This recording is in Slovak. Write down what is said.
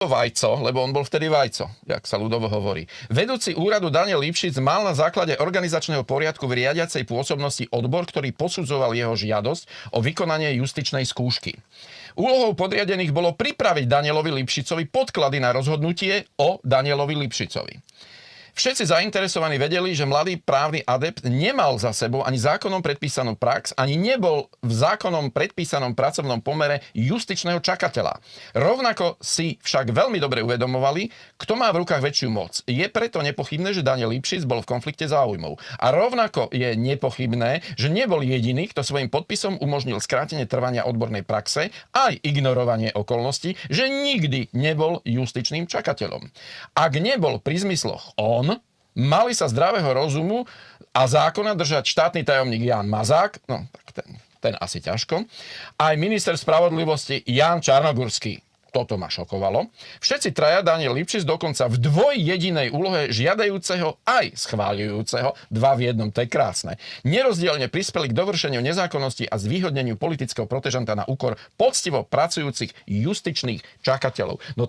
Vajco, lebo on bol vtedy Vajco, jak sa ľudovo hovorí. Vedúci úradu Daniel Lipšic mal na základe organizačného poriadku v riadiacej pôsobnosti odbor, ktorý posudzoval jeho žiadosť o vykonanie justičnej skúšky. Úlohou podriadených bolo pripraviť Danielovi Lipšicovi podklady na rozhodnutie o Danielovi Lipšicovi. Všetci zainteresovaní vedeli, že mladý právny adept nemal za sebou ani zákonom predpísanú prax, ani nebol v zákonom predpísanom pracovnom pomere justičného čakateľa. Rovnako si však veľmi dobre uvedomovali, kto má v rukách väčšiu moc. Je preto nepochybné, že Daniel Lipšic bol v konflikte záujmov. A rovnako je nepochybné, že nebol jediný, kto svojím podpisom umožnil skrátenie trvania odbornej praxe, aj ignorovanie okolností, že nikdy nebol justičným čakateľom. Ak nebol pri zmysloch mali sa zdravého rozumu a zákona držať štátny tajomník Ján Mazák, no tak ten asi ťažko, aj minister spravodlivosti Ján Čarnogurský. Toto ma šokovalo. Všetci traja, Daniel Lipšic dokonca v dvojjedinej úlohe žiadajúceho aj schváľujúceho, dva v jednom, to je krásne. Nerozdielne prispeli k dovršeniu nezákonnosti a zvýhodneniu politického protežanta na úkor poctivo pracujúcich justičných čakateľov. No